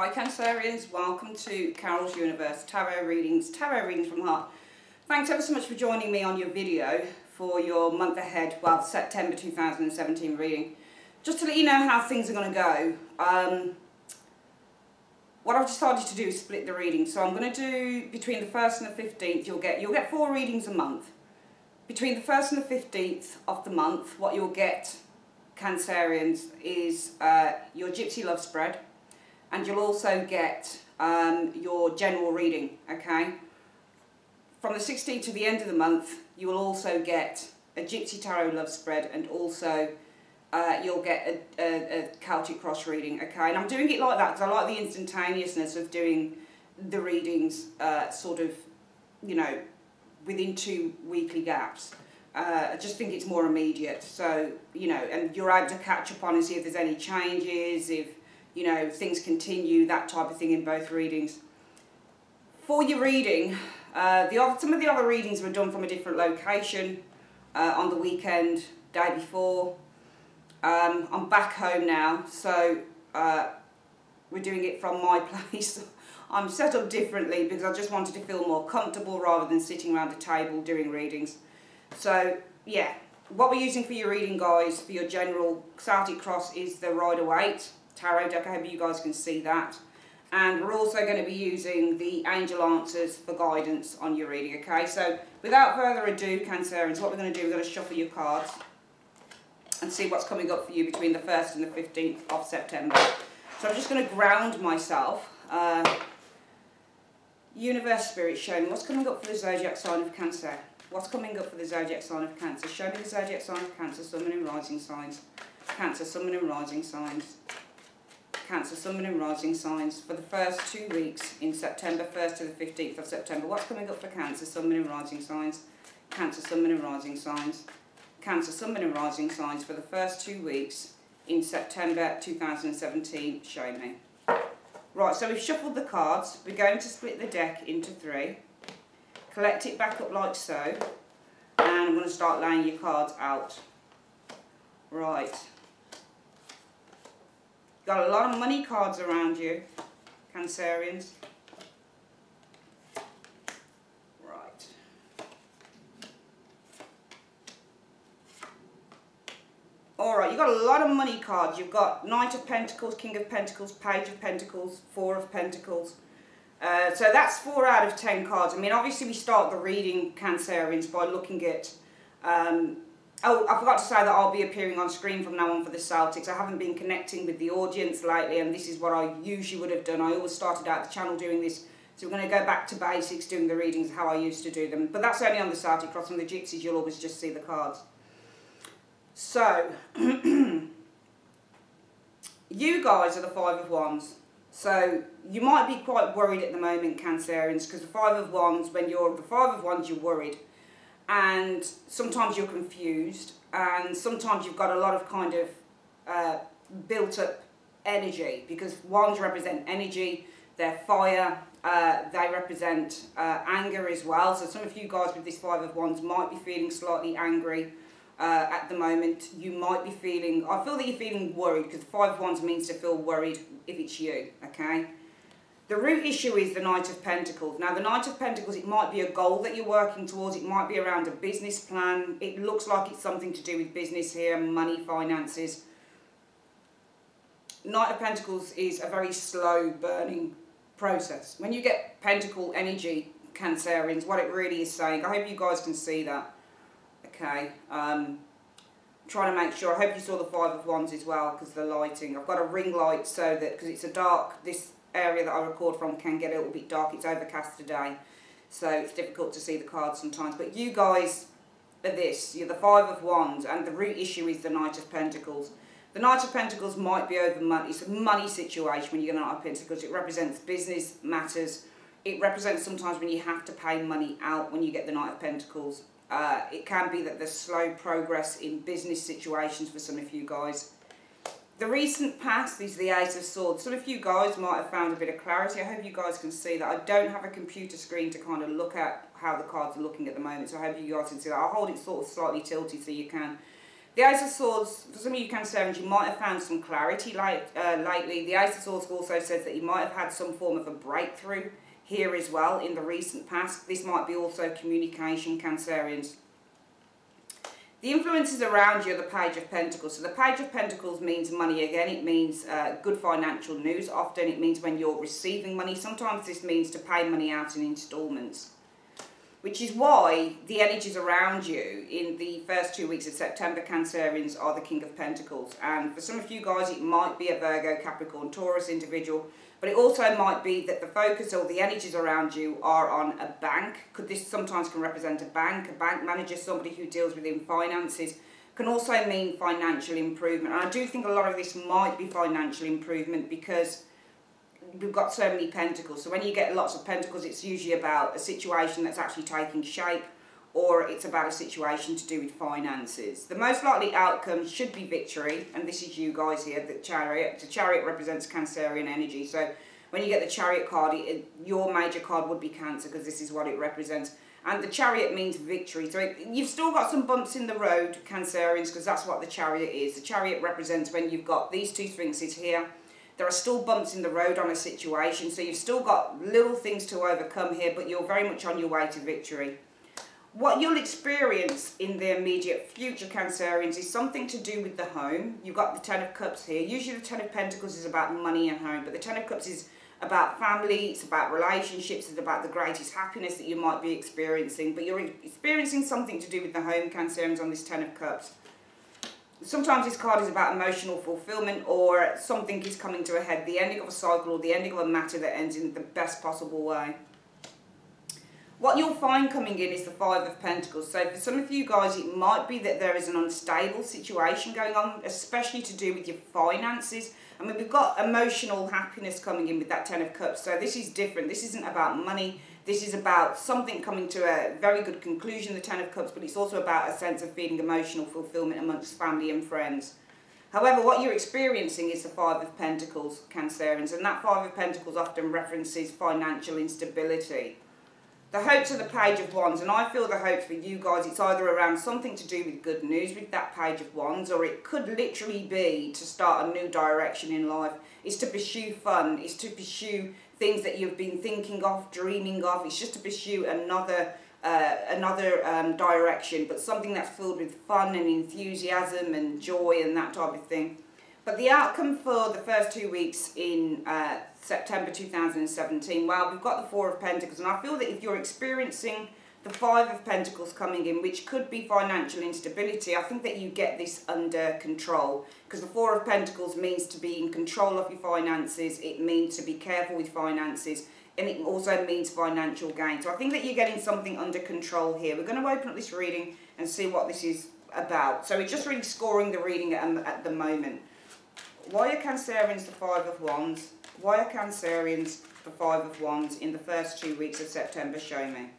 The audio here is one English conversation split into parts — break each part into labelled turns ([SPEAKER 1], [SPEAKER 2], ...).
[SPEAKER 1] Hi Cancerians, welcome to Carol's Universe Tarot Readings from the Heart. Thanks ever so much for joining me on your video for your month ahead, well, September 2017 reading. Just to let you know how things are going to go, what I've decided to do is split the reading. So I'm going to do between the 1st and the 15th, you'll get 4 readings a month. Between the 1st and the 15th of the month, what you'll get, Cancerians, is your Gypsy Love Spread. And you'll also get your general reading, okay? From the 16th to the end of the month, you will also get a Gypsy Tarot Love Spread, and also you'll get a Celtic Cross reading, okay? And I'm doing it like that because I like the instantaneousness of doing the readings sort of, you know, within 2 weekly gaps. I just think it's more immediate. So, you know, and you're able to catch up on and see if there's any changes, if, you know, things continue, that type of thing in both readings. For your reading, some of the other readings were done from a different location on the weekend, day before. I'm back home now, so we're doing it from my place. I'm set up differently because I just wanted to feel more comfortable rather than sitting around a table doing readings. So, yeah, what we're using for your reading, guys, for your general Celtic Cross is the Rider-Waite Tarot deck. I hope you guys can see that. And we're also going to be using the Angel Answers for guidance on your reading, okay? So, without further ado, Cancerians, what we're going to do, we're going to shuffle your cards and see what's coming up for you between the 1st and the 15th of September. So I'm just going to ground myself. Universe Spirit, show me what's coming up for the Zodiac sign of Cancer. What's coming up for the Zodiac sign of Cancer? Show me the Zodiac sign of Cancer, Sun, Moon and Rising signs. Cancer, Sun, Moon and Rising signs. Cancer, Sun, Moon and Rising signs for the first 2 weeks in September, 1st to the 15th of September. What's coming up for Cancer, Sun, Moon and Rising signs? Cancer, Sun, Moon and Rising signs. Cancer, Sun, Moon and Rising signs for the first 2 weeks in September 2017. Show me. Right, so we've shuffled the cards. We're going to split the deck into 3. Collect it back up like so. And I'm going to start laying your cards out. Right. Got a lot of money cards around you, Cancerians. Right. Alright, you've got a lot of money cards. You've got Knight of Pentacles, King of Pentacles, Page of Pentacles, 4 of Pentacles. So that's 4 out of 10 cards. I mean, obviously we start the reading, Cancerians, by looking at... oh, I forgot to say that I'll be appearing on screen from now on for the Celtics. I haven't been connecting with the audience lately, and this is what I usually would have done. I always started out the channel doing this, so we're going to go back to basics, doing the readings how I used to do them. But that's only on the Celtic Cross. On the Gypsies, you'll always just see the cards. So, you guys are the 5 of Wands. So, you might be quite worried at the moment, Cancerians, because the 5 of Wands, when you're the 5 of Wands, you're worried. And sometimes you're confused, and sometimes you've got a lot of kind of built up energy, because Wands represent energy, they're fire, they represent anger as well. So some of you guys with this 5 of Wands might be feeling slightly angry at the moment. You might be feeling, I feel that you're feeling worried, because the 5 of Wands means to feel worried if it's you, okay? The root issue is the Knight of Pentacles. Now, the Knight of Pentacles, it might be a goal that you're working towards. It might be around a business plan. It looks like it's something to do with business here, money, finances. Knight of Pentacles is a very slow burning process. When you get Pentacle energy, Cancerians, what it really is saying, I hope you guys can see that. Okay. Trying to make sure, I hope you saw the 5 of Wands as well, because the lighting. I've got a ring light so that, because it's a dark, this area that I record from can get a little bit dark. It's overcast today, so it's difficult to see the cards sometimes. But you guys are this. You're the 5 of Wands, and the root issue is the Knight of Pentacles. The Knight of Pentacles might be over money. It's a money situation when you get a Knight of Pentacles. It represents business matters. It represents sometimes when you have to pay money out when you get the Knight of Pentacles. It can be that there's slow progress in business situations for some of you guys. The recent past is the Ace of Swords. Some of you guys might have found a bit of clarity. I hope you guys can see that. I don't have a computer screen to kind of look at how the cards are looking at the moment, so I hope you guys can see that. I'll hold it sort of slightly tilted so you can. The Ace of Swords, for some of you Cancerians, you might have found some clarity lately. The Ace of Swords also says that you might have had some form of a breakthrough here as well in the recent past. This might be also communication, Cancerians. The influences around you are the Page of Pentacles. So the Page of Pentacles means money again. It means good financial news. Often it means when you're receiving money. Sometimes this means to pay money out in installments. Which is why the energies around you in the first 2 weeks of September, Cancerians, are the King of Pentacles. And for some of you guys, it might be a Virgo, Capricorn, Taurus individual. But it also might be that the focus or the energies around you are on a bank. This sometimes can represent a bank manager, somebody who deals within finances. Can also mean financial improvement. And I do think a lot of this might be financial improvement because we've got so many pentacles. So when you get lots of pentacles, it's usually about a situation that's actually taking shape, or it's about a situation to do with finances. The most likely outcome should be victory, and this is you guys here, the Chariot. The Chariot represents Cancerian energy. So when you get the Chariot card, your major card would be Cancer, because this is what it represents. And the Chariot means victory. So you've still got some bumps in the road, Cancerians, because that's what the Chariot is. The Chariot represents when you've got these two Sphinxes here. There are still bumps in the road on a situation, so you've still got little things to overcome here, but you're very much on your way to victory. What you'll experience in the immediate future, Cancerians, is something to do with the home. You've got the Ten of Cups here. Usually the Ten of Pentacles is about money and home, but the Ten of Cups is about family, it's about relationships, it's about the greatest happiness that you might be experiencing, but you're experiencing something to do with the home, Cancerians, on this Ten of Cups. Sometimes this card is about emotional fulfillment, or something is coming to a head, the ending of a cycle or the ending of a matter that ends in the best possible way. What you'll find coming in is the Five of Pentacles. So for some of you guys, it might be that there is an unstable situation going on, especially to do with your finances. I mean, we've got emotional happiness coming in with that Ten of Cups. So this is different. This isn't about money. This is about something coming to a very good conclusion, the Ten of Cups, but it's also about a sense of feeling emotional fulfillment amongst family and friends. However, what you're experiencing is the Five of Pentacles, Cancerians, and that Five of Pentacles often references financial instability. The hopes are the Page of Wands, and I feel the hopes for you guys, it's either around something to do with good news with that Page of Wands, or it could literally be to start a new direction in life. It's to pursue fun, it's to pursue things that you've been thinking of, dreaming of. It's just to pursue another direction, but something that's filled with fun and enthusiasm and joy and that type of thing. But the outcome for the first 2 weeks in September 2017, well, we've got the Four of Pentacles, and I feel that if you're experiencing the Five of Pentacles coming in, which could be financial instability, I think that you get this under control, because the Four of Pentacles means to be in control of your finances, it means to be careful with finances, and it also means financial gain. So I think that you're getting something under control here. We're going to open up this reading and see what this is about. So we're just really scoring the reading at the moment. Why are Cancerians the Five of Wands? Why are Cancerians the Five of Wands in the first 2 weeks of September? Show me.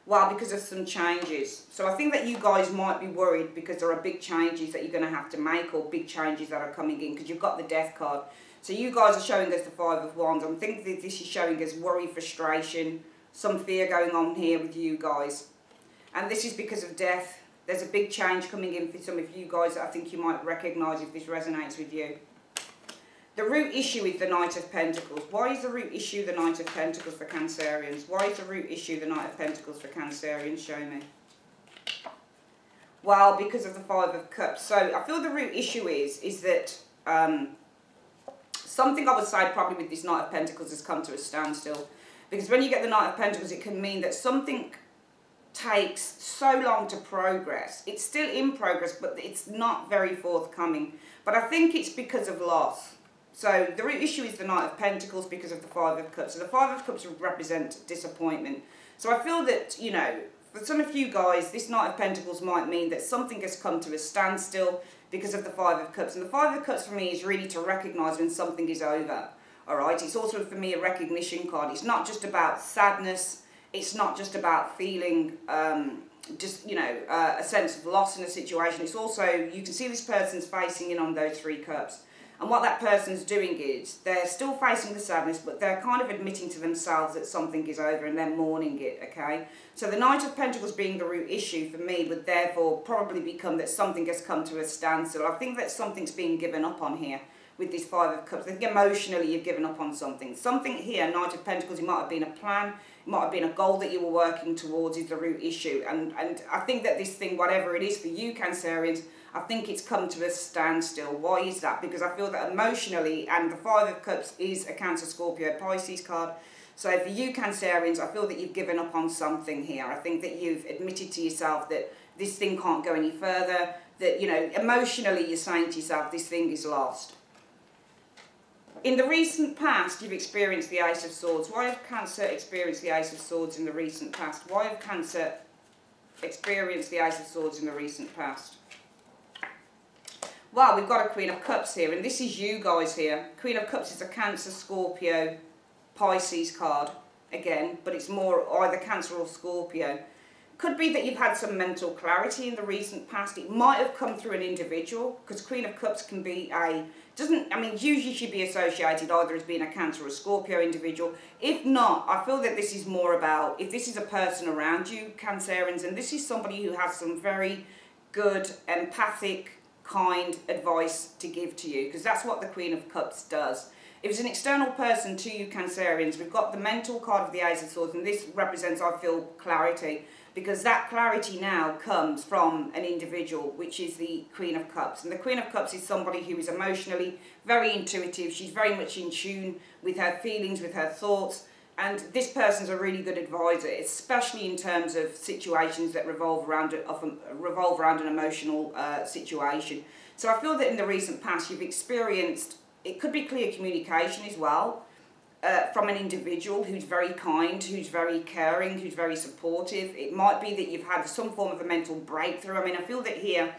[SPEAKER 1] Well, because of some changes. So I think that you guys might be worried because there are big changes that you're going to have to make, or big changes that are coming in, because you've got the Death card. So you guys are showing us the Five of Wands. I think that this is showing us worry, frustration, some fear going on here with you guys. And this is because of death. There's a big change coming in for some of you guys that I think you might recognise if this resonates with you. The root issue is the Knight of Pentacles. Why is the root issue the Knight of Pentacles for Cancerians? Why is the root issue the Knight of Pentacles for Cancerians? Show me. Well, because of the Five of Cups. So I feel the root issue is that something I would say probably with this Knight of Pentacles has come to a standstill. Because when you get the Knight of Pentacles, it can mean that something takes so long to progress. It's still in progress, but it's not very forthcoming. But I think it's because of loss. So the root issue is the Knight of Pentacles because of the Five of Cups. So the Five of Cups represent disappointment. So I feel that, you know, for some of you guys, this Knight of Pentacles might mean that something has come to a standstill because of the Five of Cups. And the Five of Cups for me is really to recognise when something is over. Alright, it's also for me a recognition card. It's not just about sadness. It's not just about feeling a sense of loss in a situation. It's also, you can see this person's facing in on those Three Cups. And what that person's doing is they're still facing the sadness, but they're kind of admitting to themselves that something is over and they're mourning it, okay? So the Knight of Pentacles being the root issue for me would therefore probably become that something has come to a standstill. I think that something's being given up on here with this Five of Cups. I think emotionally you've given up on something. Something here, Knight of Pentacles, it might have been a plan, it might have been a goal that you were working towards is the root issue. And I think that this thing, whatever it is for you, Cancerians, I think it's come to a standstill. Why is that? Because I feel that emotionally, and the Five of Cups is a Cancer, Scorpio, Pisces card. So for you, Cancerians, I feel that you've given up on something here. I think that you've admitted to yourself that this thing can't go any further. That, you know, emotionally you're saying to yourself, this thing is lost. In the recent past, you've experienced the Ace of Swords. Why have Cancer experienced the Ace of Swords in the recent past? Why have Cancer experienced the Ace of Swords in the recent past? Well, we've got a Queen of Cups here, and this is you guys here. Queen of Cups is a Cancer, Scorpio, Pisces card, again, but it's more either Cancer or Scorpio. Could be that you've had some mental clarity in the recent past. It might have come through an individual, because Queen of Cups can be usually should be associated either as being a Cancer or a Scorpio individual. If not, I feel that this is more about, if this is a person around you, Cancerians, and this is somebody who has some very good, empathic, kind advice to give to you, because that's what the Queen of Cups does. If it's an external person to you, Cancerians, we've got the mental card of the Ace of Swords, and this represents, I feel, clarity, because that clarity now comes from an individual, which is the Queen of Cups. And the Queen of Cups is somebody who is emotionally very intuitive. She's very much in tune with her feelings, with her thoughts. And this person's a really good advisor, especially in terms of situations that revolve around an emotional situation. So I feel that in the recent past you've experienced, it could be clear communication as well, from an individual who's very kind, who's very caring, who's very supportive. It might be that you've had some form of a mental breakthrough. I mean, I feel that here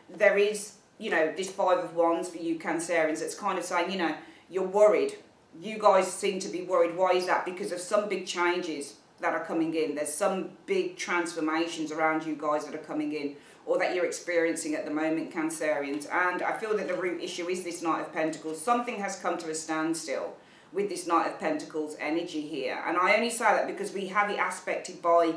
[SPEAKER 1] there is, you know, this Five of Wands for you, Cancerians, that's kind of saying, you know, you're worried. You guys seem to be worried. Why is that? Because of some big changes that are coming in. There's some big transformations around you guys that are coming in, or that you're experiencing at the moment, Cancerians. And I feel that the root issue is this Knight of Pentacles. Something has come to a standstill with this Knight of Pentacles energy here. And I only say that because we have it aspected by,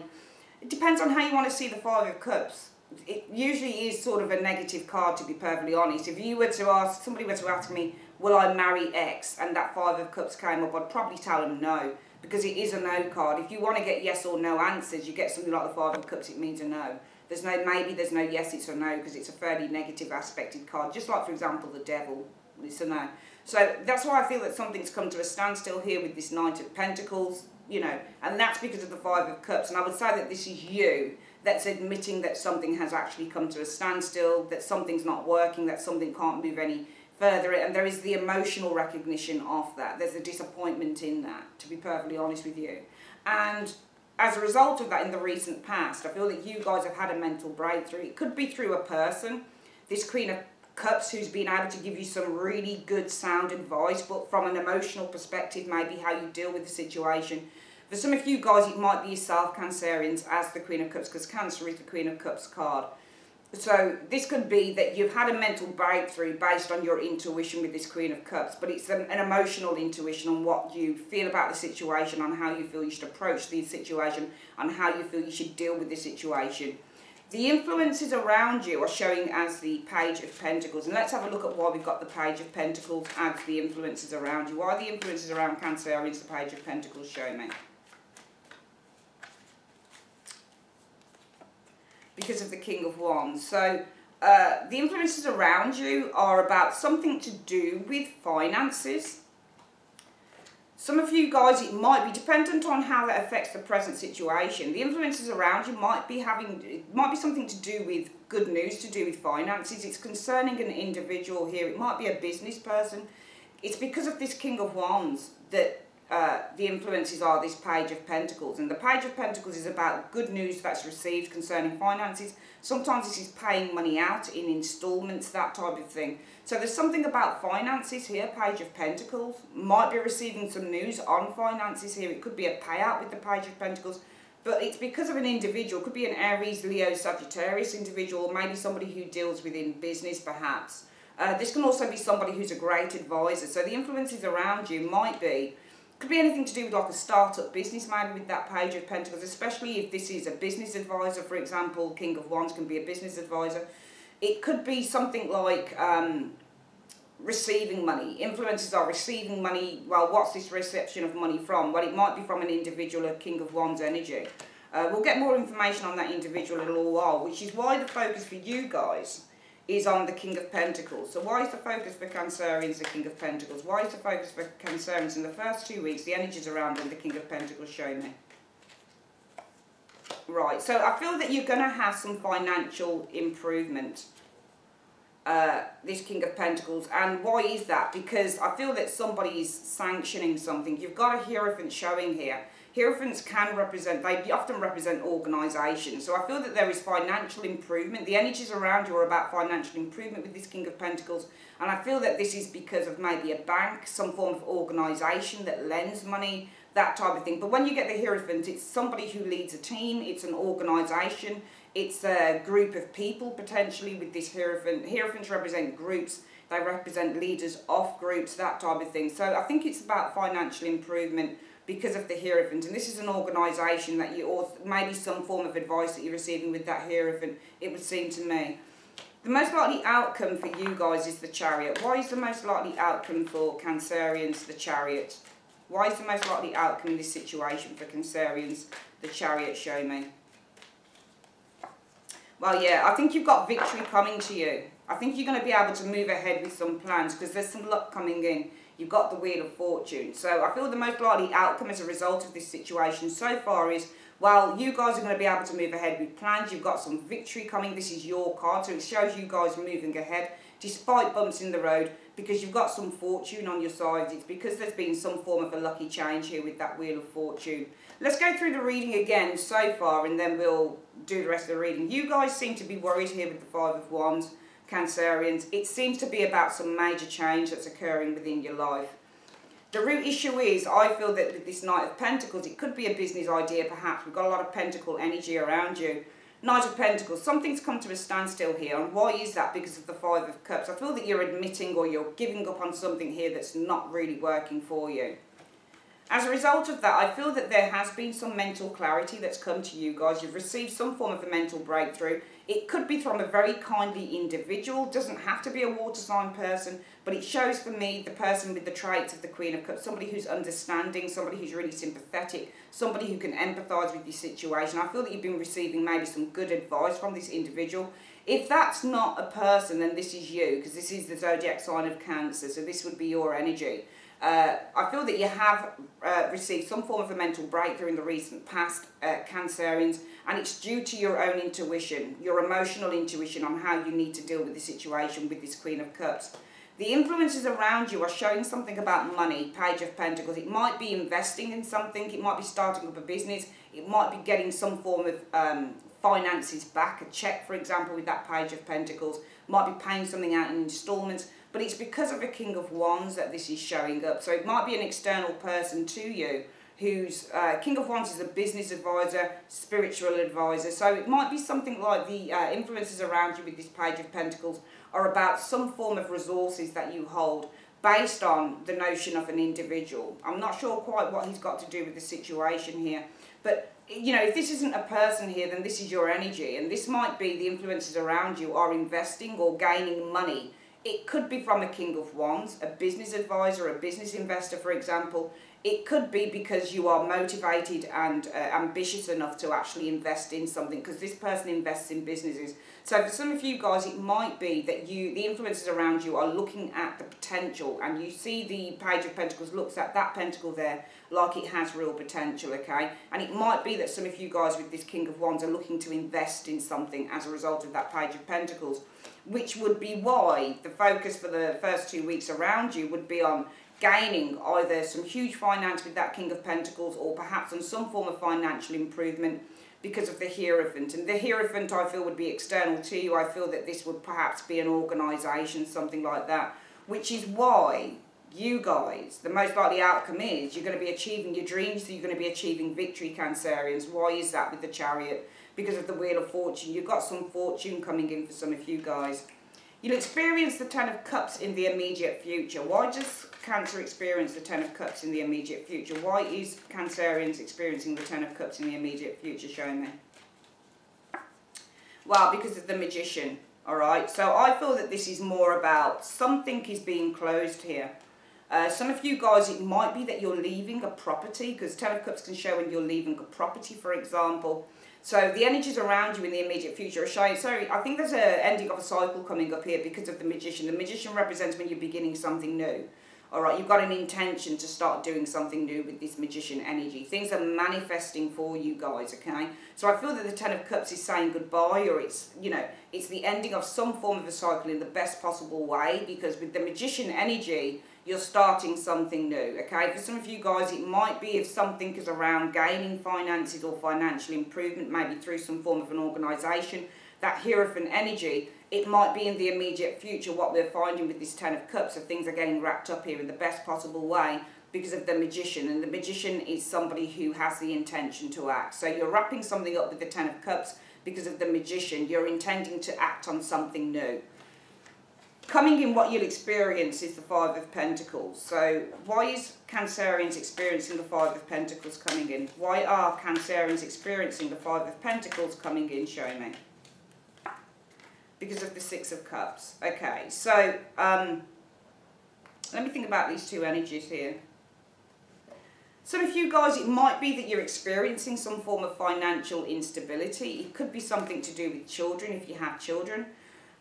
[SPEAKER 1] it depends on how you want to see the Five of Cups. It usually is sort of a negative card, to be perfectly honest. If you were to ask, somebody were to ask me, will I marry X, and that Five of Cups came up, I'd probably tell them no, because it is a no card. If you want to get yes or no answers, you get something like the Five of Cups, it means a no. There's no maybe, there's no yes, it's a no, because it's a fairly negative aspected card. Just like, for example, the Devil, it's a no. So that's why I feel that something's come to a standstill here with this Knight of Pentacles, you know, and that's because of the Five of Cups. And I would say that this is you that's admitting that something has actually come to a standstill, that something's not working, that something can't move any further, and there is the emotional recognition of that. There's a disappointment in that, to be perfectly honest with you. And as a result of that, in the recent past, I feel that you guys have had a mental breakthrough. It could be through a person, this Queen of Cups, who's been able to give you some really good sound advice, but from an emotional perspective, maybe how you deal with the situation. For some of you guys, it might be yourself, Cancerians, as the Queen of Cups, because Cancer is the Queen of Cups card. So this could be that you've had a mental breakthrough based on your intuition with this Queen of Cups, but it's an emotional intuition on what you feel about the situation, on how you feel you should approach the situation, on how you feel you should deal with the situation. The influences around you are showing as the Page of Pentacles, and let's have a look at why we've got the Page of Pentacles as the influences around you. Why are the influences around Cancerians the Page of Pentacles show me? Because of the King of Wands. So the influences around you are about something to do with finances. Some of you guys, it might be dependent on how that affects the present situation. The influences around you might be something to do with good news, to do with finances. It's concerning an individual here. It might be a business person. It's because of this King of Wands that the influences are this Page of Pentacles. And the Page of Pentacles is about good news that's received concerning finances. Sometimes this is paying money out in installments, that type of thing. So there's something about finances here, Page of Pentacles. Might be receiving some news on finances here. It could be a payout with the Page of Pentacles. But it's because of an individual. It could be an Aries, Leo, Sagittarius individual, or maybe somebody who deals within business perhaps. This can also be somebody who's a great advisor. So the influences around you could be anything to do with like a start-up business, maybe with that Page of Pentacles, especially if this is a business advisor, for example. King of Wands can be a business advisor. It could be something like receiving money. Influences are receiving money. Well, what's this reception of money from? Well, it might be from an individual, a King of Wands energy. We'll get more information on that individual in a little while, which is why the focus for you guys is on the King of Pentacles. So why is the focus for Cancerians the King of Pentacles? Why is the focus for Cancerians in the first 2 weeks, the energies around them, the King of Pentacles show me? Right, so I feel that you're going to have some financial improvement, this King of Pentacles. And why is that? Because I feel that somebody is sanctioning something. You've got a Hierophant showing here. Hierophants they often represent organisations. So I feel that there is financial improvement. The energies around you are about financial improvement with this King of Pentacles. And I feel that this is because of maybe a bank, some form of organisation that lends money, that type of thing. But when you get the Hierophant, it's somebody who leads a team, it's an organisation, it's a group of people potentially with this Hierophant. Hierophants represent groups, they represent leaders of groups, that type of thing. So I think it's about financial improvement because of the Hierophant. And this is an organisation that or maybe some form of advice that you're receiving with that Hierophant, it would seem to me. The most likely outcome for you guys is the Chariot. Why is the most likely outcome for Cancerians the Chariot? Why is the most likely outcome in this situation for Cancerians the Chariot? Show me. Well, yeah, I think you've got victory coming to you. I think you're going to be able to move ahead with some plans because there's some luck coming in. You've got the Wheel of Fortune. So I feel the most likely outcome as a result of this situation so far is, well, you guys are going to be able to move ahead with plans. You've got some victory coming. This is your card, so it shows you guys moving ahead despite bumps in the road because you've got some fortune on your side. It's because there's been some form of a lucky change here with that Wheel of Fortune. Let's go through the reading again so far and then we'll do the rest of the reading. You guys seem to be worried here with the Five of Wands, Cancerians. It seems to be about some major change that's occurring within your life. The root issue is, I feel that with this Knight of Pentacles, it could be a business idea perhaps. We've got a lot of Pentacle energy around you. Knight of Pentacles, something's come to a standstill here. And why is that? Because of the Five of Cups. I feel that you're admitting or you're giving up on something here that's not really working for you. As a result of that, I feel that there has been some mental clarity that's come to you guys. You've received some form of a mental breakthrough. It could be from a very kindly individual. Doesn't have to be a water sign person, but it shows for me the person with the traits of the Queen of Cups, somebody who's understanding, somebody who's really sympathetic, somebody who can empathise with your situation. I feel that you've been receiving maybe some good advice from this individual. If that's not a person, then this is you, because this is the zodiac sign of Cancer, so this would be your energy. I feel that you have received some form of a mental breakthrough in the recent past, Cancerians, and it's due to your own intuition, your emotional intuition on how you need to deal with the situation with this Queen of Cups. The influences around you are showing something about money, Page of Pentacles. It might be investing in something, it might be starting up a business, it might be getting some form of finances back, a cheque for example with that Page of Pentacles, might be paying something out in instalments. But it's because of a King of Wands that this is showing up. So it might be an external person to you who's... King of Wands is a business advisor, spiritual advisor. So it might be something like the influences around you with this Page of Pentacles are about some form of resources that you hold based on the notion of an individual. I'm not sure quite what he's got to do with the situation here. But, you know, if this isn't a person here, then this is your energy. And this might be the influences around you are investing or gaining money. It could be from a King of Wands, a business advisor, a business investor, for example. It could be because you are motivated and ambitious enough to actually invest in something, because this person invests in businesses. So for some of you guys, it might be that the influences around you are looking at the potential, and you see the Page of Pentacles looks at that pentacle there like it has real potential, okay? And it might be that some of you guys with this King of Wands are looking to invest in something as a result of that Page of Pentacles, which would be why the focus for the first 2 weeks around you would be on gaining either some huge finance with that King of Pentacles or perhaps on some form of financial improvement because of the Hierophant. And the Hierophant, I feel, would be external to you. I feel that this would perhaps be an organisation, something like that, which is why you guys, the most likely outcome is you're going to be achieving your dreams, so you're going to be achieving victory, Cancerians. Why is that with the Chariot? Because of the Wheel of Fortune. You've got some fortune coming in for some of you guys. You'll experience the Ten of Cups in the immediate future. Why does Cancer experience the Ten of Cups in the immediate future? Why is Cancerians experiencing the Ten of Cups in the immediate future? Show me. Well, because of the Magician, all right? So I feel that this is more about something is being closed here. Some of you guys, it might be that you're leaving a property, because Ten of Cups can show when you're leaving a property, for example. So the energies around you in the immediate future are showing. Sorry, I think there's an ending of a cycle coming up here because of the Magician. The Magician represents when you're beginning something new. All right, you've got an intention to start doing something new with this Magician energy. Things are manifesting for you guys, okay? So I feel that the Ten of Cups is saying goodbye, or it's, you know, it's the ending of some form of a cycle in the best possible way, because with the Magician energy, you're starting something new, okay? For some of you guys, it might be if something is around gaining finances or financial improvement, maybe through some form of an organisation, that Hierophant energy, it might be in the immediate future. What we're finding with this Ten of Cups, so things are getting wrapped up here in the best possible way because of the Magician. And the Magician is somebody who has the intention to act. So you're wrapping something up with the Ten of Cups because of the Magician. You're intending to act on something new. Coming in, what you'll experience is the Five of Pentacles. So why is Cancerians experiencing the Five of Pentacles coming in? Why are Cancerians experiencing the Five of Pentacles coming in? Show me. Because of the Six of Cups. Okay, so let me think about these two energies here. Some of you guys, it might be that you're experiencing some form of financial instability. It could be something to do with children, if you have children.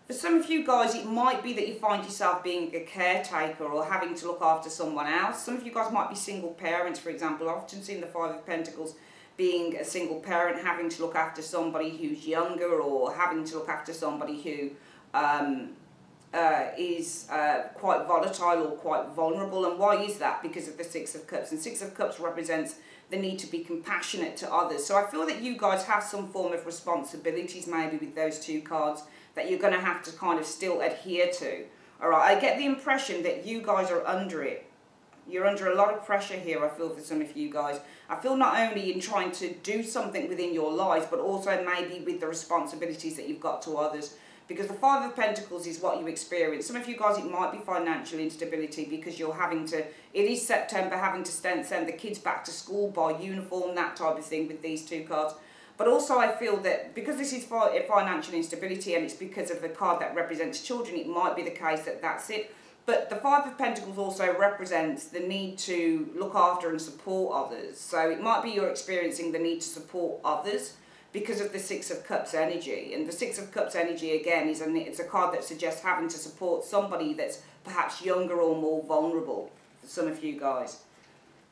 [SPEAKER 1] For some of you guys, it might be that you find yourself being a caretaker or having to look after someone else. Some of you guys might be single parents, for example. I've often seen the Five of Pentacles being a single parent, having to look after somebody who's younger, or having to look after somebody who is quite volatile or quite vulnerable. And why is that? Because of the Six of Cups. And Six of Cups represents the need to be compassionate to others. So I feel that you guys have some form of responsibilities maybe with those two cards that you're going to have to kind of still adhere to. All right, I get the impression that you guys are under it. You're under a lot of pressure here, I feel, for some of you guys. I feel not only in trying to do something within your life, but also maybe with the responsibilities that you've got to others. Because the Five of Pentacles is what you experience. Some of you guys, it might be financial instability because you're having to, it is September, having to send the kids back to school, buy uniform, that type of thing with these two cards. But also I feel that because this is financial instability and it's because of the card that represents children, it might be the case that that's it. But the Five of Pentacles also represents the need to look after and support others. So it might be you're experiencing the need to support others because of the Six of Cups energy. And the Six of Cups energy, again, it's a card that suggests having to support somebody that's perhaps younger or more vulnerable for some of you guys.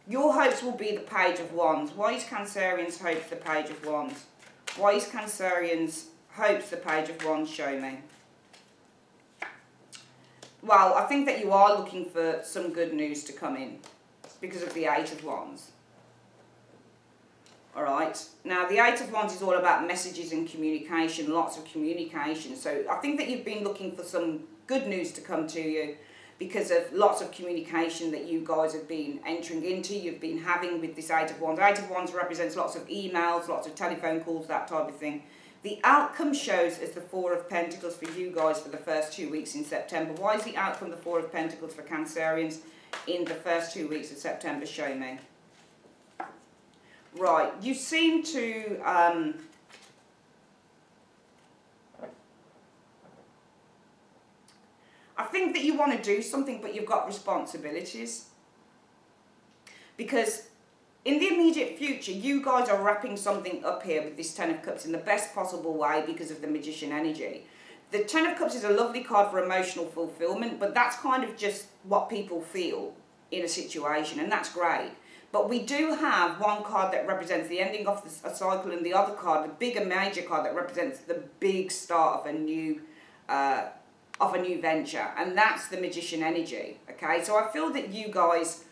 [SPEAKER 1] Your hopes will be the Page of Wands. Why is Cancerians' hopes the Page of Wands? Why is Cancerians' hopes the Page of Wands? Show me. Well, I think that you are looking for some good news to come in because of the Eight of Wands. Alright, now the Eight of Wands is all about messages and communication, lots of communication. So I think that you've been looking for some good news to come to you because of lots of communication that you guys have been entering into, you've been having with this Eight of Wands. Eight of Wands represents lots of emails, lots of telephone calls, that type of thing. The outcome shows as the Four of Pentacles for you guys for the first 2 weeks in September. Why is the outcome the Four of Pentacles for Cancerians in the first 2 weeks of September? Show me. Right, you seem to... I think that you want to do something, but you've got responsibilities. Because in the immediate future, you guys are wrapping something up here with this Ten of Cups in the best possible way because of the Magician energy. The Ten of Cups is a lovely card for emotional fulfillment, but that's kind of just what people feel in a situation, and that's great. But we do have one card that represents the ending of a cycle, and the other card, the big and major card, that represents the big start of a new venture, and that's the Magician energy. Okay, so I feel that you guys,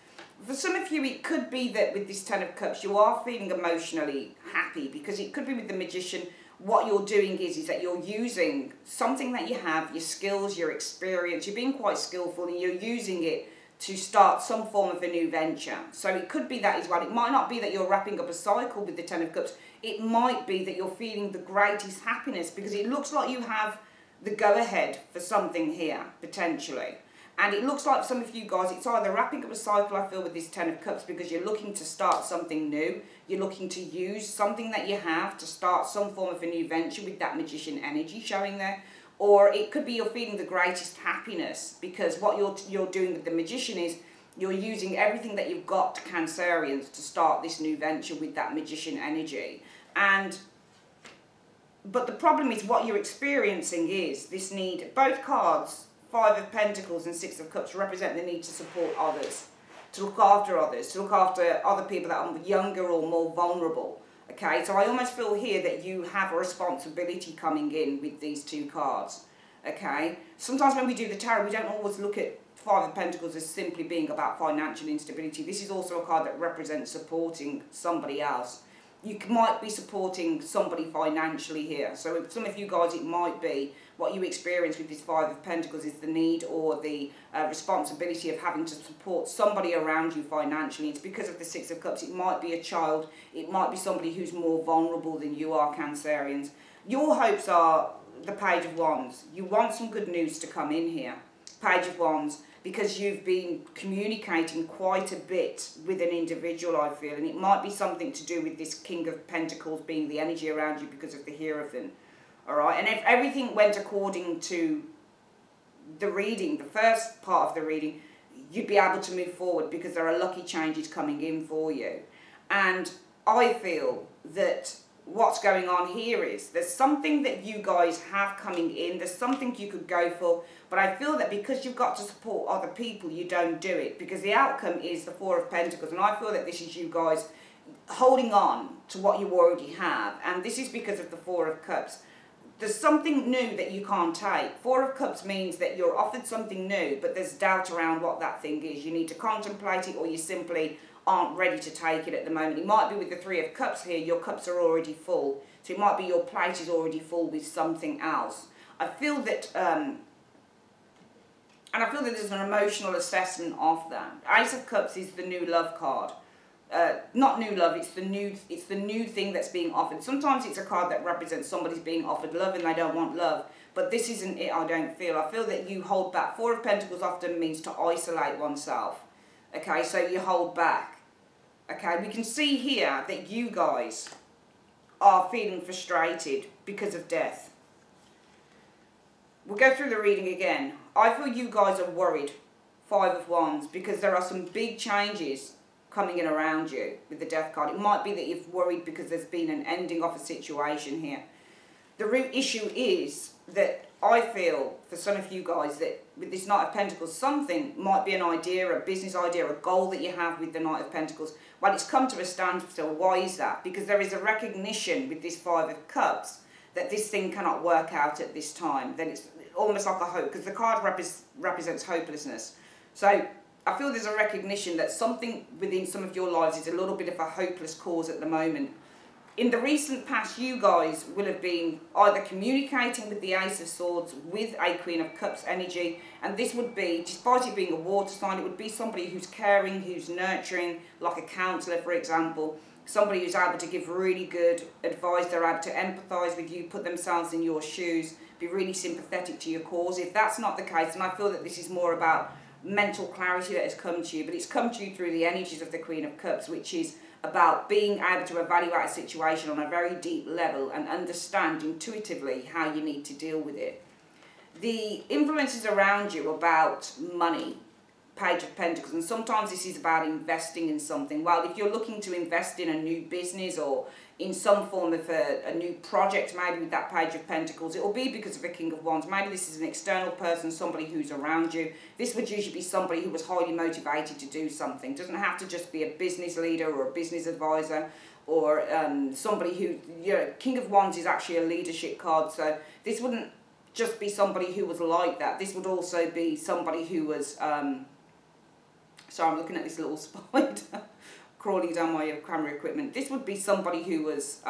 [SPEAKER 1] for some of you, it could be that with this Ten of Cups, you are feeling emotionally happy because it could be with the Magician. What you're doing is that you're using something that you have, your skills, your experience, you're being quite skillful, and you're using it to start some form of a new venture. So it could be that as well. It might not be that you're wrapping up a cycle with the Ten of Cups. It might be that you're feeling the greatest happiness because it looks like you have the go-ahead for something here, potentially. And it looks like some of you guys, it's either wrapping up a cycle, I feel, with this Ten of Cups, because you're looking to start something new. You're looking to use something that you have to start some form of a new venture with that Magician energy showing there. Or it could be you're feeling the greatest happiness, because what you're doing with the Magician is you're using everything that you've got, Cancerians, to start this new venture with that Magician energy. But the problem is what you're experiencing is this need. Both cards, Five of Pentacles and Six of Cups, represent the need to support others, to look after others, to look after other people that are younger or more vulnerable. Okay, so I almost feel here that you have a responsibility coming in with these two cards. Okay, sometimes when we do the tarot, we don't always look at Five of Pentacles as simply being about financial instability. This is also a card that represents supporting somebody else. You might be supporting somebody financially here. So with some of you guys, it might be what you experience with this Five of Pentacles is the need or the responsibility of having to support somebody around you financially. It's because of the Six of Cups. It might be a child. It might be somebody who's more vulnerable than you are, Cancerians. Your hopes are the Page of Wands. You want some good news to come in here. Page of Wands, because you've been communicating quite a bit with an individual, I feel, and it might be something to do with this King of Pentacles being the energy around you because of the Hierophant, all right? And if everything went according to the reading, the first part of the reading, you'd be able to move forward because there are lucky changes coming in for you. And I feel that what's going on here is there's something that you guys have coming in, there's something you could go for, but I feel that because you've got to support other people, you don't do it, because the outcome is the Four of Pentacles, and I feel that this is you guys holding on to what you already have, and this is because of the Four of Cups. There's something new that you can't take. Four of Cups means that you're offered something new, but there's doubt around what that thing is. You need to contemplate it, or you simply aren't ready to take it at the moment. It might be with the Three of Cups here, your cups are already full. So it might be your plate is already full with something else. I feel that, and I feel that there's an emotional assessment of that. Ace of Cups is the new love card. Not new love, it's the new thing that's being offered. Sometimes it's a card that represents somebody's being offered love and they don't want love. But this isn't it, I don't feel. I feel that you hold back. Four of Pentacles often means to isolate oneself. Okay, so you hold back. Okay, we can see here that you guys are feeling frustrated because of death. We'll go through the reading again. I feel you guys are worried, Five of Wands, because there are some big changes coming in around you with the Death card. It might be that you've worried because there's been an ending of a situation here. The root issue is that I feel, for some of you guys, that with this Knight of Pentacles, something might be an idea, a business idea, a goal that you have with the Knight of Pentacles. Well, it's come to a standstill. Why is that? Because there is a recognition with this Five of Cups that this thing cannot work out at this time. Then it's almost like a hope, because the card represents hopelessness. So I feel there's a recognition that something within some of your lives is a little bit of a hopeless cause at the moment. In the recent past, you guys will have been either communicating with the Ace of Swords with a Queen of Cups energy, and this would be, despite it being a water sign, it would be somebody who's caring, who's nurturing, like a counsellor, for example, somebody who's able to give really good advice, they're able to empathise with you, put themselves in your shoes, be really sympathetic to your cause. If that's not the case, then I feel that this is more about mental clarity that has come to you, but it's come to you through the energies of the Queen of Cups, which is about being able to evaluate a situation on a very deep level and understand intuitively how you need to deal with it. The influences around you about money, Page of Pentacles, and sometimes this is about investing in something. Well, if you're looking to invest in a new business or in some form of a new project, maybe with that Page of Pentacles, it will be because of a King of Wands. Maybe this is an external person, somebody who's around you. This would usually be somebody who was highly motivated to do something. It doesn't have to just be a business leader or a business advisor or somebody who, you know, King of Wands is actually a leadership card, so this wouldn't just be somebody who was like that. This would also be somebody who was, sorry, I'm looking at this little spider crawling down my camera equipment. This would be somebody who was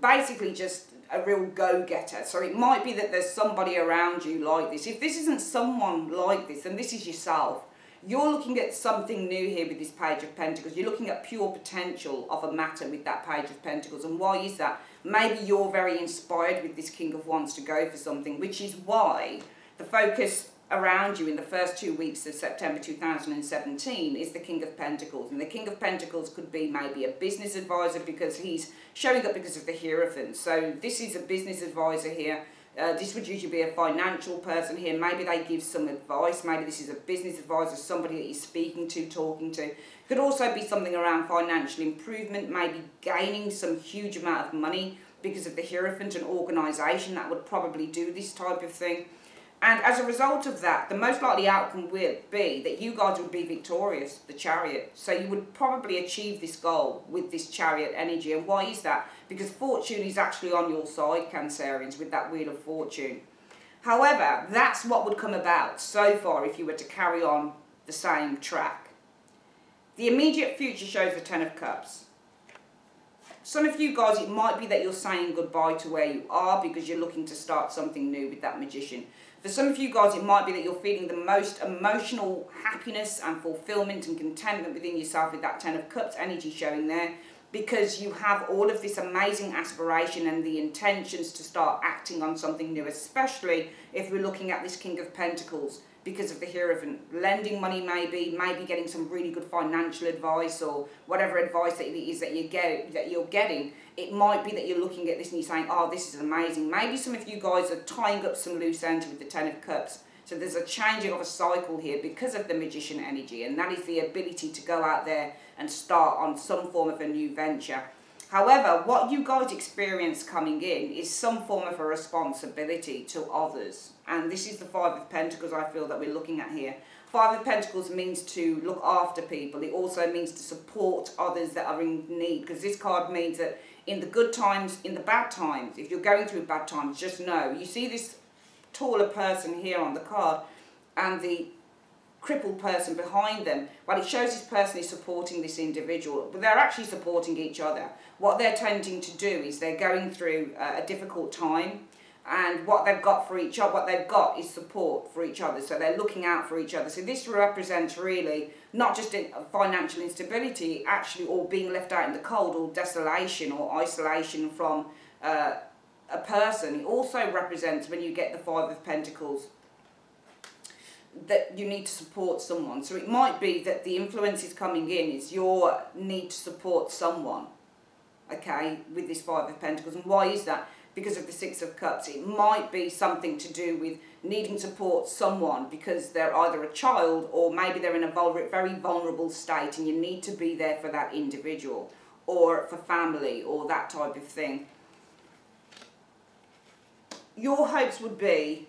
[SPEAKER 1] basically just a real go-getter. So it might be that there's somebody around you like this. If this isn't someone like this, then this is yourself. You're looking at something new here with this Page of Pentacles. You're looking at pure potential of a matter with that Page of Pentacles. And why is that? Maybe you're very inspired with this King of Wands to go for something, which is why the focus around you in the first 2 weeks of September 2017 is the King of Pentacles. And the King of Pentacles could be maybe a business advisor because he's showing up because of the Hierophant. So this is a business advisor here. This would usually be a financial person here. Maybe they give some advice. Maybe this is a business advisor, somebody that you're speaking to, talking to. Could also be something around financial improvement, maybe gaining some huge amount of money because of the Hierophant, an organisation that would probably do this type of thing. And as a result of that, the most likely outcome will be that you guys would be victorious, the Chariot. So you would probably achieve this goal with this Chariot energy. And why is that? Because fortune is actually on your side, Cancerians, with that Wheel of Fortune. However, that's what would come about so far if you were to carry on the same track. The immediate future shows the Ten of Cups. Some of you guys, it might be that you're saying goodbye to where you are because you're looking to start something new with that Magician. For some of you guys, it might be that you're feeling the most emotional happiness and fulfillment and contentment within yourself with that Ten of Cups energy showing there, because you have all of this amazing aspiration and the intentions to start acting on something new, especially if we're looking at this King of Pentacles because of the Hierophant. Lending money maybe getting some really good financial advice or whatever advice that it is that you're getting. It might be that you're looking at this and you're saying, oh, this is amazing. Maybe some of you guys are tying up some loose ends with the Ten of Cups. So there's a changing of a cycle here because of the Magician energy, and that is the ability to go out there and start on some form of a new venture. However, what you guys experience coming in is some form of a responsibility to others. And this is the Five of Pentacles I feel that we're looking at here. Five of Pentacles means to look after people. It also means to support others that are in need, because this card means that in the good times, in the bad times, if you're going through bad times, just know, you see this taller person here on the card and the crippled person behind them. Well, it shows this person is supporting this individual, but they're actually supporting each other. What they're tending to do is they're going through a difficult time, and what they've got for each other, what they've got is support for each other. So they're looking out for each other. So this represents really not just financial instability, actually, or being left out in the cold, or desolation or isolation from a person. It also represents, when you get the Five of Pentacles, that you need to support someone. So it might be that the influence is coming in is your need to support someone, okay, with this Five of Pentacles. And why is that? Because of the Six of Cups. It might be something to do with needing to support someone because they're either a child or maybe they're in a very vulnerable state and you need to be there for that individual, or for family, or that type of thing. Your hopes would be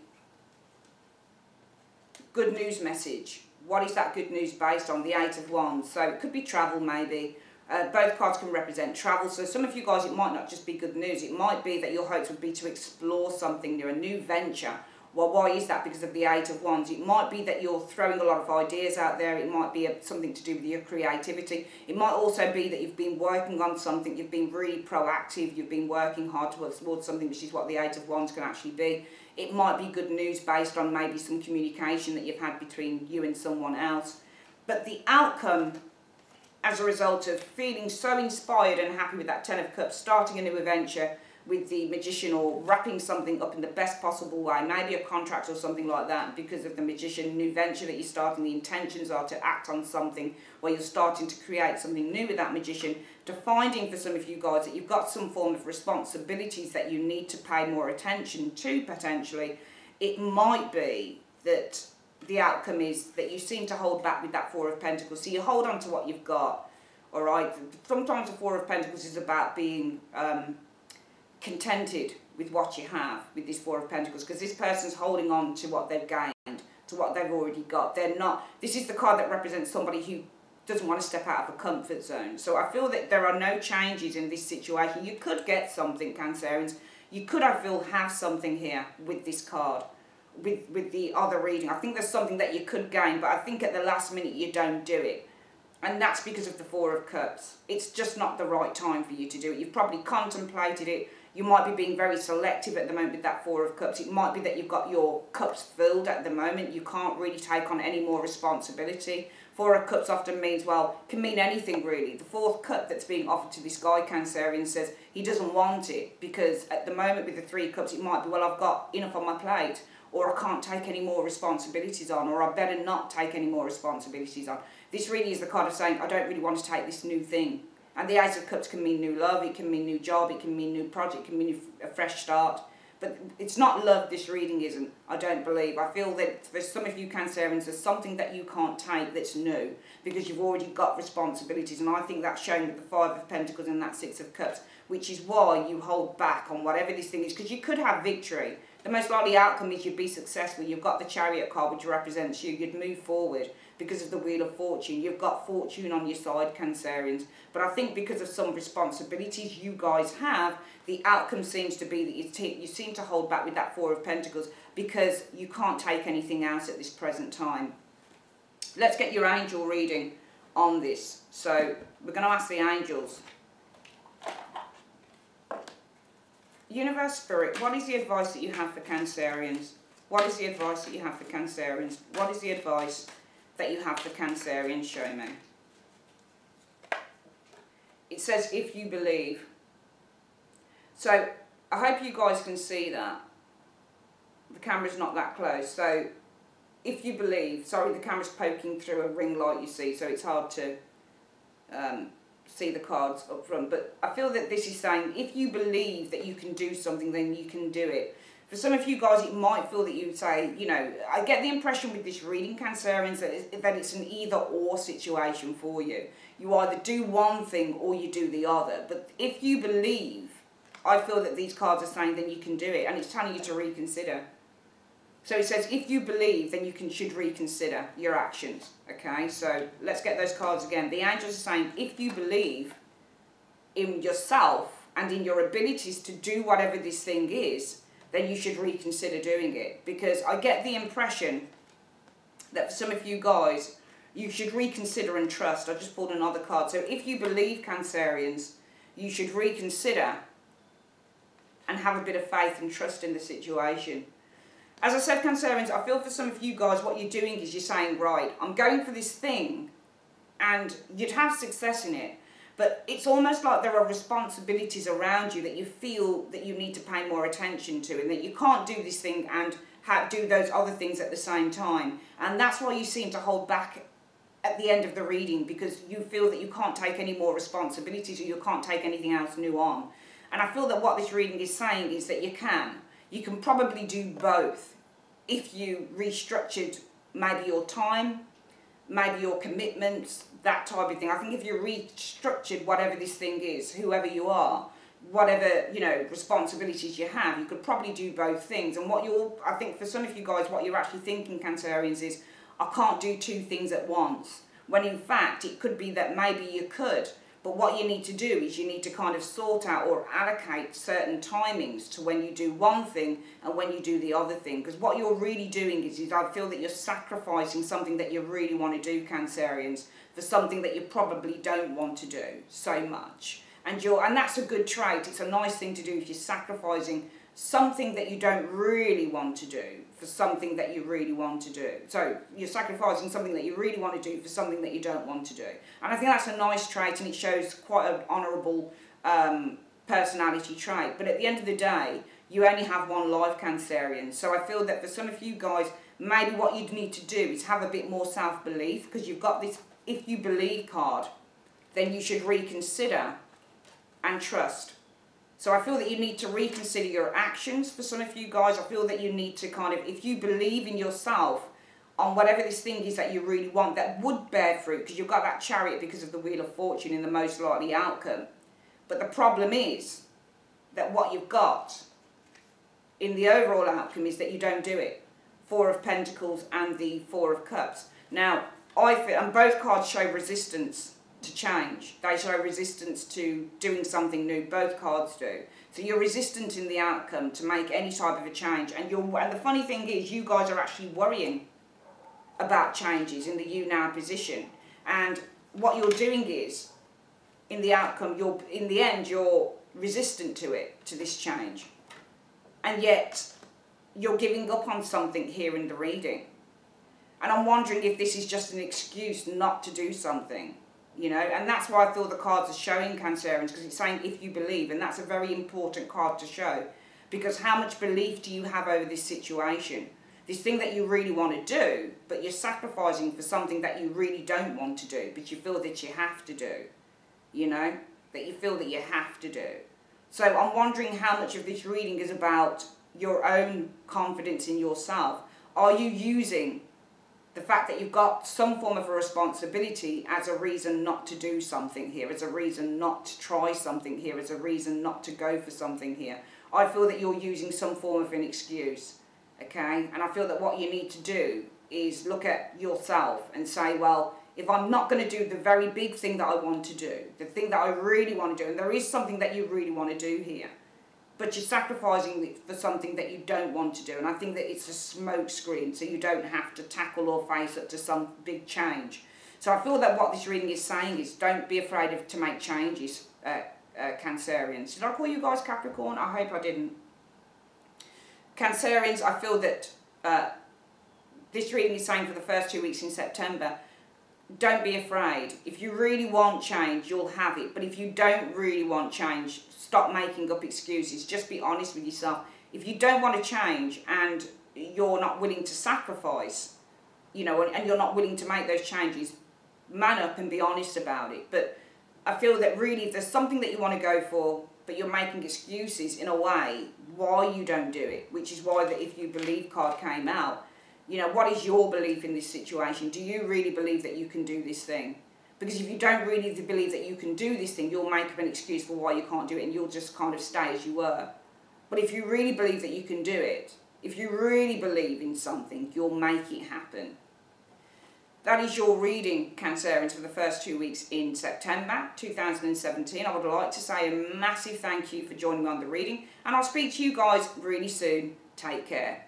[SPEAKER 1] good news message. What is that good news based on? The Eight of Wands. So it could be travel maybe. Both cards can represent travel. So some of you guys, it might not just be good news. It might be that your hopes would be to explore something new, a new venture. Well, why is that? Because of the Eight of Wands. It might be that you're throwing a lot of ideas out there. It might be something to do with your creativity. It might also be that you've been working on something. You've been really proactive. You've been working hard towards something, which is what the Eight of Wands can actually be. It might be good news based on maybe some communication that you've had between you and someone else. But the outcome, as a result of feeling so inspired and happy with that Ten of Cups, starting a new adventure with the Magician, or wrapping something up in the best possible way, maybe a contract or something like that, because of the Magician, new venture that you're starting, the intentions are to act on something where you're starting to create something new with that Magician, to finding for some of you guys that you've got some form of responsibilities that you need to pay more attention to potentially. It might be that the outcome is that you seem to hold back with that Four of Pentacles. So you hold on to what you've got, all right? Sometimes the Four of Pentacles is about being contented with what you have with this Four of Pentacles, because this person's holding on to what they've gained, to what they've already got. They're not, this is the card that represents somebody who doesn't want to step out of a comfort zone. So I feel that there are no changes in this situation. You could get something, Cancerians. You could, I feel, have something here with this card, with the other reading. I think there's something that you could gain, but I think at the last minute you don't do it. And that's because of the Four of Cups. It's just not the right time for you to do it. You've probably contemplated it. You might be being very selective at the moment with that Four of Cups. It might be that you've got your cups filled at the moment. You can't really take on any more responsibility. Four of Cups often means, well, can mean anything really. The fourth cup that's being offered to this guy, Cancerian, says he doesn't want it because at the moment with the Three Cups, it might be, well, I've got enough on my plate, or I can't take any more responsibilities on, or I better not take any more responsibilities on. This really is the card of saying, I don't really want to take this new thing. And the Ace of Cups can mean new love, it can mean new job, it can mean new project, it can mean a fresh start. But it's not love, this reading isn't, I don't believe. I feel that for some of you Cancerians, there's something that you can't take that's new because you've already got responsibilities. And I think that's shown with the Five of Pentacles and that Six of Cups, which is why you hold back on whatever this thing is, because you could have victory. The most likely outcome is you'd be successful. You've got the Chariot card, which represents you. You'd move forward because of the Wheel of Fortune. You've got fortune on your side, Cancerians. But I think because of some responsibilities you guys have, the outcome seems to be that you seem to hold back with that Four of Pentacles because you can't take anything else at this present time. Let's get your angel reading on this. So we're going to ask the angels. Universe Spirit, what is the advice that you have for Cancerians? What is the advice that you have for Cancerians? What is the advice that you have for Cancerians? Show me. It says, if you believe. So, I hope you guys can see that. The camera's not that close. So, if you believe, sorry, the camera's poking through a ring light, you see, so it's hard to see the cards up front. But I feel that this is saying, if you believe that you can do something, then you can do it. For some of you guys, it might feel that you say, you know, I get the impression with this reading, Cancerians, that it's an either-or situation for you. You either do one thing or you do the other. But if you believe, I feel that these cards are saying then you can do it. And it's telling you to reconsider. So it says, if you believe, then you should reconsider your actions. Okay, so let's get those cards again. The angels are saying, if you believe in yourself and in your abilities to do whatever this thing is, then you should reconsider doing it. Because I get the impression that for some of you guys, you should reconsider and trust. I just pulled another card. So if you believe, Cancerians, you should reconsider and have a bit of faith and trust in the situation. As I said, Cancerians, I feel for some of you guys, what you're doing is you're saying, right, I'm going for this thing, and you'd have success in it, but it's almost like there are responsibilities around you that you feel that you need to pay more attention to, and that you can't do this thing and do those other things at the same time. And that's why you seem to hold back at the end of the reading, because you feel that you can't take any more responsibilities or you can't take anything else new on. And I feel that what this reading is saying is that you can. You can probably do both if you restructured maybe your time, maybe your commitments, that type of thing. I think if you restructured whatever this thing is, whoever you are, whatever, you know, responsibilities you have, you could probably do both things. And I think for some of you guys, what you're actually thinking, Cancerians, is, I can't do two things at once. When in fact, it could be that maybe you could. But what you need to do is you need to kind of sort out or allocate certain timings to when you do one thing and when you do the other thing. Because what you're really doing is I feel that you're sacrificing something that you really want to do, Cancerians, for something that you probably don't want to do so much. And that's a good trait. It's a nice thing to do if you're sacrificing something that you don't really want to do for something that you really want to do. So you're sacrificing something that you really want to do for something that you don't want to do. And I think that's a nice trait, and it shows quite an honourable personality trait. But at the end of the day, you only have one life, Cancerian. So I feel that for some of you guys, maybe what you'd need to do is have a bit more self-belief, because you've got this if you believe card, then you should reconsider and trust. So I feel that you need to reconsider your actions. For some of you guys, I feel that you need to kind of, if you believe in yourself on whatever this thing is that you really want, that would bear fruit, because you've got that Chariot because of the Wheel of Fortune in the most likely outcome. But the problem is that what you've got in the overall outcome is that you don't do it. Four of Pentacles and the Four of Cups. Now, I feel, and both cards show resistance to change. They show resistance to doing something new. Both cards do. So you're resistant in the outcome to make any type of a change. And the funny thing is, you guys are actually worrying about changes in the you now position. And what you're doing is, in the outcome, in the end, you're resistant to it, to this change. And yet, you're giving up on something here in the reading. And I'm wondering if this is just an excuse not to do something, you know. And that's why I feel the cards are showing Cancerians, because it's saying if you believe, and that's a very important card to show. Because how much belief do you have over this situation? This thing that you really want to do, but you're sacrificing for something that you really don't want to do, but you feel that you have to do, you know, that you feel that you have to do. So I'm wondering how much of this reading is about your own confidence in yourself. Are you using the fact that you've got some form of a responsibility as a reason not to do something here, as a reason not to try something here, as a reason not to go for something here? I feel that you're using some form of an excuse. Okay, and I feel that what you need to do is look at yourself and say, well, if I'm not going to do the very big thing that I want to do, the thing that I really want to do, and there is something that you really want to do here, but you're sacrificing it for something that you don't want to do, and I think that it's a smoke screen, so you don't have to tackle or face up to some big change. So I feel that what this reading is saying is don't be afraid to make changes, Cancerians. Did I call you guys Capricorn? I hope I didn't. Cancerians, I feel that this reading is saying for the first 2 weeks in September, don't be afraid. If you really want change, you'll have it. But if you don't really want change, stop making up excuses. Just be honest with yourself. If you don't want to change and you're not willing to sacrifice, you know, and you're not willing to make those changes, man up and be honest about it. But I feel that really if there's something that you want to go for, but you're making excuses in a way why you don't do it, which is why the if you believe card came out. You know, what is your belief in this situation? Do you really believe that you can do this thing? Because if you don't really believe that you can do this thing, you'll make up an excuse for why you can't do it, and you'll just kind of stay as you were. But if you really believe that you can do it, if you really believe in something, you'll make it happen. That is your reading, Cancerians, for the first 2 weeks in September 2017. I would like to say a massive thank you for joining me on the reading, and I'll speak to you guys really soon. Take care.